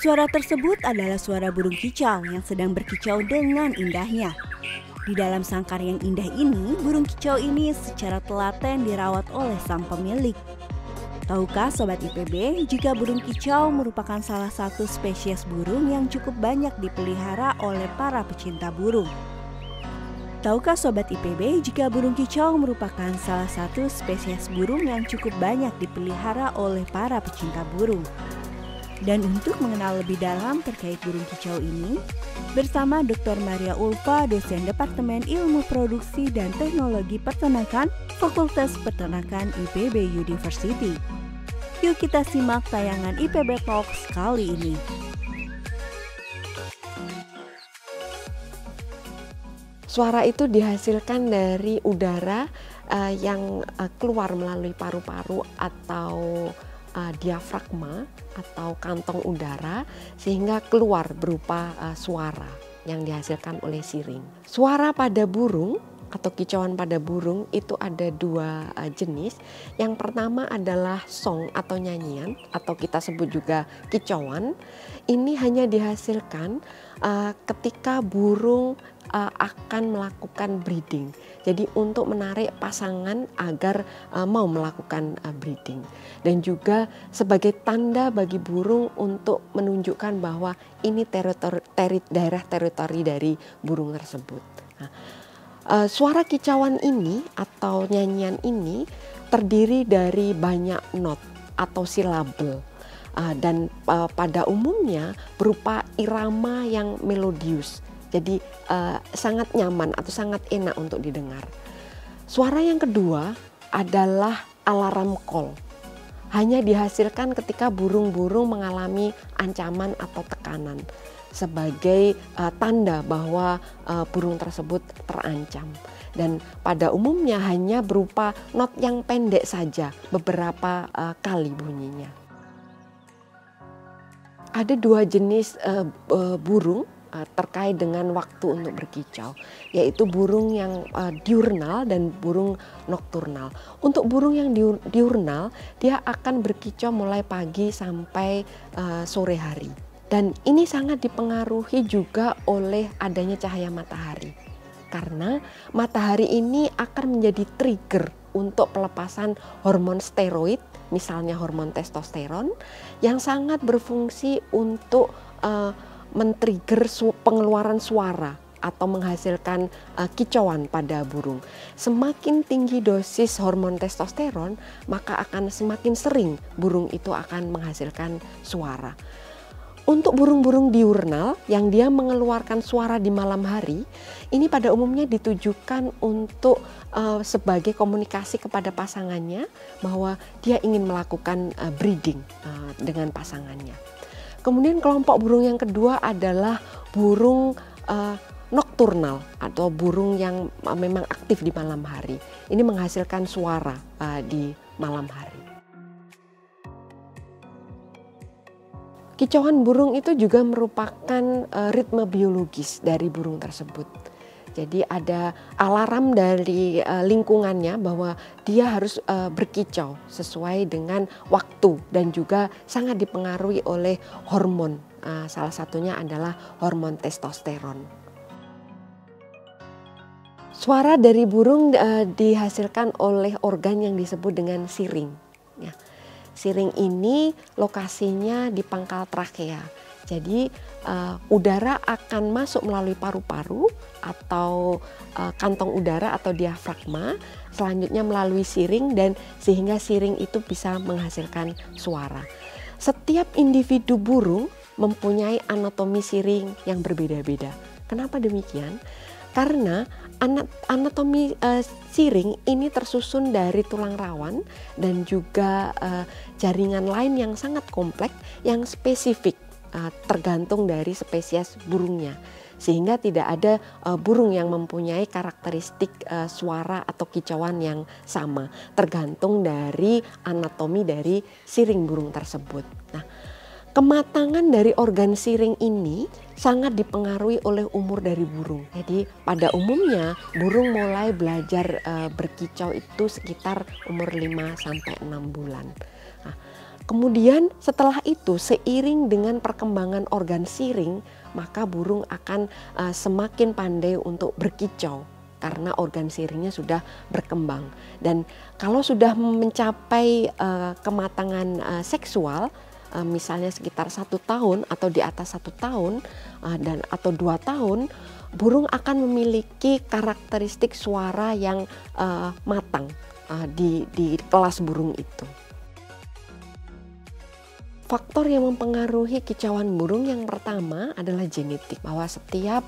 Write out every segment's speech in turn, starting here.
Suara tersebut adalah suara burung kicau yang sedang berkicau dengan indahnya. Di dalam sangkar yang indah ini, burung kicau ini secara telaten dirawat oleh sang pemilik. Tahukah Sobat IPB, jika burung kicau merupakan salah satu spesies burung yang cukup banyak dipelihara oleh para pecinta burung? Tahukah Sobat IPB, jika burung kicau merupakan salah satu spesies burung yang cukup banyak dipelihara oleh para pecinta burung? Dan untuk mengenal lebih dalam terkait burung kicau ini, bersama Dr. Maria Ulfa, dosen Departemen Ilmu Produksi dan Teknologi Peternakan, Fakultas Peternakan IPB University. Yuk kita simak tayangan IPB Talks kali ini. Suara itu dihasilkan dari udara yang keluar melalui paru-paru atau diafragma atau kantong udara, sehingga keluar berupa suara yang dihasilkan oleh siring. Suara pada burung atau kicauan pada burung itu ada dua jenis. Yang pertama adalah song atau nyanyian, atau kita sebut juga kicauan. Ini hanya dihasilkan ketika burung akan melakukan breeding. Jadi untuk menarik pasangan agar mau melakukan breeding. Dan juga sebagai tanda bagi burung untuk menunjukkan bahwa ini daerah teritori dari burung tersebut. Nah, suara kicauan ini atau nyanyian ini terdiri dari banyak not atau silabel. Dan pada umumnya berupa irama yang melodius. Jadi sangat nyaman atau sangat enak untuk didengar. Suara yang kedua adalah alarm call. Hanya dihasilkan ketika burung-burung mengalami ancaman atau tekanan sebagai tanda bahwa burung tersebut terancam. Dan pada umumnya hanya berupa not yang pendek saja, beberapa kali bunyinya. Ada dua jenis burung terkait dengan waktu untuk berkicau, yaitu burung yang diurnal dan burung nokturnal. Untuk burung yang diurnal, dia akan berkicau mulai pagi sampai sore hari. Dan ini sangat dipengaruhi juga oleh adanya cahaya matahari. Karena matahari ini akan menjadi trigger untuk pelepasan hormon steroid, misalnya hormon testosteron, yang sangat berfungsi untuk men-trigger pengeluaran suara atau menghasilkan kicauan pada burung. Semakin tinggi dosis hormon testosteron, maka akan semakin sering burung itu akan menghasilkan suara. Untuk burung-burung diurnal yang dia mengeluarkan suara di malam hari, ini pada umumnya ditujukan untuk sebagai komunikasi kepada pasangannya bahwa dia ingin melakukan breeding dengan pasangannya. Kemudian kelompok burung yang kedua adalah burung nokturnal atau burung yang memang aktif di malam hari. Ini menghasilkan suara di malam hari. Kicauan burung itu juga merupakan ritme biologis dari burung tersebut. Jadi ada alarm dari lingkungannya bahwa dia harus berkicau sesuai dengan waktu dan juga sangat dipengaruhi oleh hormon. Salah satunya adalah hormon testosteron. Suara dari burung dihasilkan oleh organ yang disebut dengan siring. Ya. Siring ini lokasinya di pangkal trakea. Jadi udara akan masuk melalui paru-paru atau kantong udara atau diafragma, selanjutnya melalui siring, dan sehingga siring itu bisa menghasilkan suara. Setiap individu burung mempunyai anatomi siring yang berbeda-beda. Kenapa demikian? Karena anatomi siring ini tersusun dari tulang rawan dan juga jaringan lain yang sangat kompleks yang spesifik. Tergantung dari spesies burungnya, sehingga tidak ada burung yang mempunyai karakteristik suara atau kicauan yang sama, tergantung dari anatomi dari siring burung tersebut. Nah, kematangan dari organ siring ini sangat dipengaruhi oleh umur dari burung. Jadi pada umumnya burung mulai belajar berkicau itu sekitar umur 5-6 bulan. Nah, Kemudian setelah itu seiring dengan perkembangan organ siring, maka burung akan semakin pandai untuk berkicau karena organ siringnya sudah berkembang. Dan kalau sudah mencapai kematangan seksual, misalnya sekitar 1 tahun atau di atas 1 tahun atau 2 tahun, burung akan memiliki karakteristik suara yang matang di kelas burung itu. Faktor yang mempengaruhi kicauan burung yang pertama adalah genetik, bahwa setiap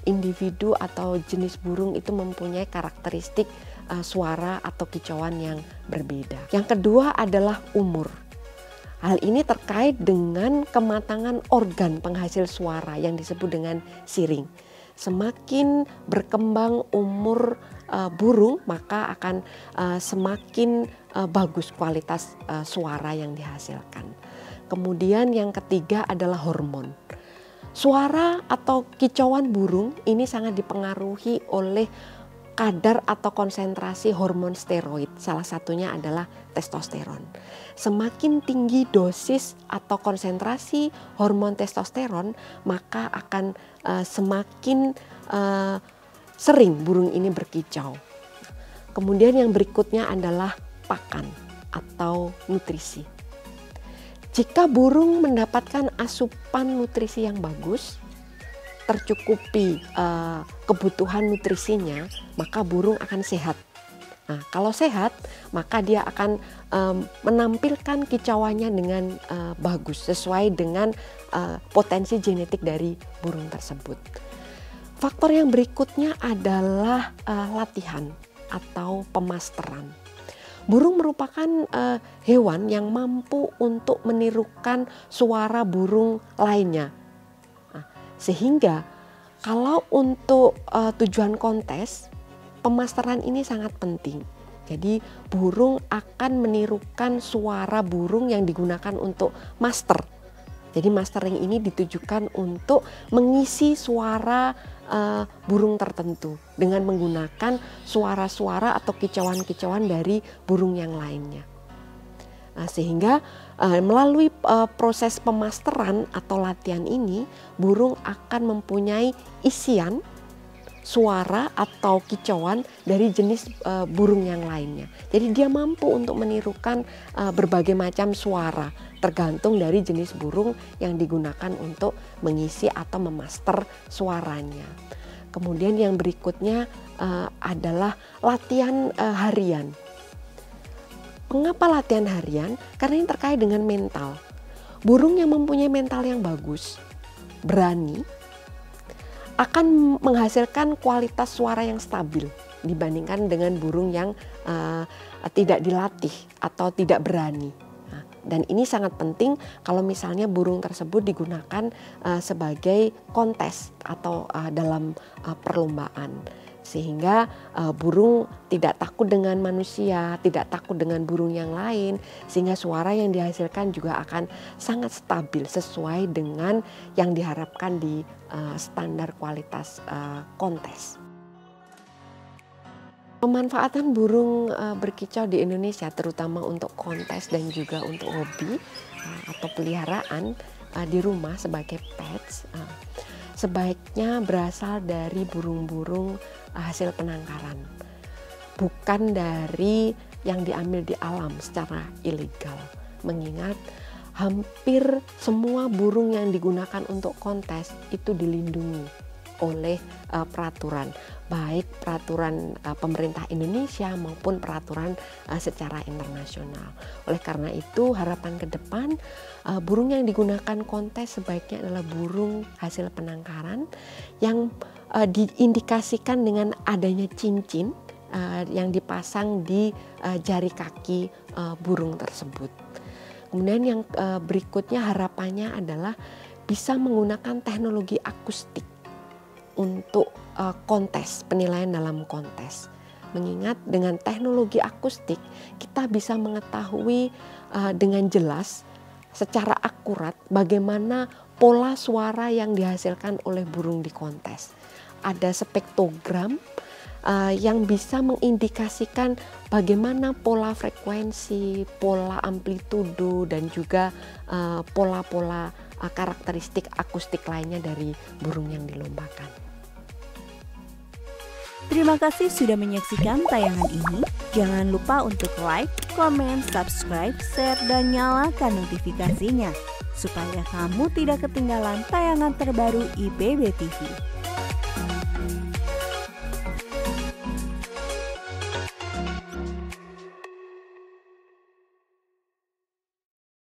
individu atau jenis burung itu mempunyai karakteristik suara atau kicauan yang berbeda. Yang kedua adalah umur. Hal ini terkait dengan kematangan organ penghasil suara yang disebut dengan siring. Semakin berkembang umur burung, maka akan semakin bagus kualitas suara yang dihasilkan. Kemudian yang ketiga adalah hormon. Suara atau kicauan burung ini sangat dipengaruhi oleh kadar atau konsentrasi hormon steroid. Salah satunya adalah testosteron. Semakin tinggi dosis atau konsentrasi hormon testosteron, maka akan semakin sering burung ini berkicau. Kemudian yang berikutnya adalah pakan atau nutrisi. Jika burung mendapatkan asupan nutrisi yang bagus, tercukupi kebutuhan nutrisinya, maka burung akan sehat. Nah, kalau sehat, maka dia akan menampilkan kicauannya dengan bagus, sesuai dengan potensi genetik dari burung tersebut. Faktor yang berikutnya adalah latihan atau pemasteran. Burung merupakan hewan yang mampu untuk menirukan suara burung lainnya. Nah, sehingga kalau untuk tujuan kontes, pemasteran ini sangat penting. Jadi burung akan menirukan suara burung yang digunakan untuk master. Jadi mastering ini ditujukan untuk mengisi suara burung tertentu dengan menggunakan suara-suara atau kicauan-kicauan dari burung yang lainnya. Nah, sehingga melalui proses pemasteran atau latihan ini, burung akan mempunyai isian suara atau kicauan dari jenis burung yang lainnya. Jadi dia mampu untuk menirukan berbagai macam suara tergantung dari jenis burung yang digunakan untuk mengisi atau memaster suaranya. Kemudian yang berikutnya adalah latihan harian. Mengapa latihan harian? Karena ini terkait dengan mental. Burung yang mempunyai mental yang bagus, berani, akan menghasilkan kualitas suara yang stabil dibandingkan dengan burung yang tidak dilatih atau tidak berani. Nah, dan ini sangat penting kalau misalnya burung tersebut digunakan sebagai kontes atau dalam perlombaan. Sehingga burung tidak takut dengan manusia, tidak takut dengan burung yang lain, sehingga suara yang dihasilkan juga akan sangat stabil sesuai dengan yang diharapkan di standar kualitas kontes. Pemanfaatan burung berkicau di Indonesia terutama untuk kontes dan juga untuk hobi atau peliharaan di rumah sebagai pets sebaiknya berasal dari burung-burung hasil penangkaran, bukan dari yang diambil di alam secara ilegal. Mengingat hampir semua burung yang digunakan untuk kontes itu dilindungi oleh peraturan, baik peraturan pemerintah Indonesia maupun peraturan secara internasional. Oleh karena itu harapan ke depan burung yang digunakan kontes sebaiknya adalah burung hasil penangkaran yang diindikasikan dengan adanya cincin yang dipasang di jari kaki burung tersebut. Kemudian yang berikutnya harapannya adalah bisa menggunakan teknologi akustik untuk kontes, penilaian dalam kontes. Mengingat dengan teknologi akustik kita bisa mengetahui dengan jelas secara akurat bagaimana pola suara yang dihasilkan oleh burung di kontes. Ada spektrogram yang bisa mengindikasikan bagaimana pola frekuensi, pola amplitudo, dan juga pola-pola karakteristik akustik lainnya dari burung yang dilombakan. Terima kasih sudah menyaksikan tayangan ini. Jangan lupa untuk like, komen, subscribe, share, dan nyalakan notifikasinya supaya kamu tidak ketinggalan tayangan terbaru IPB TV.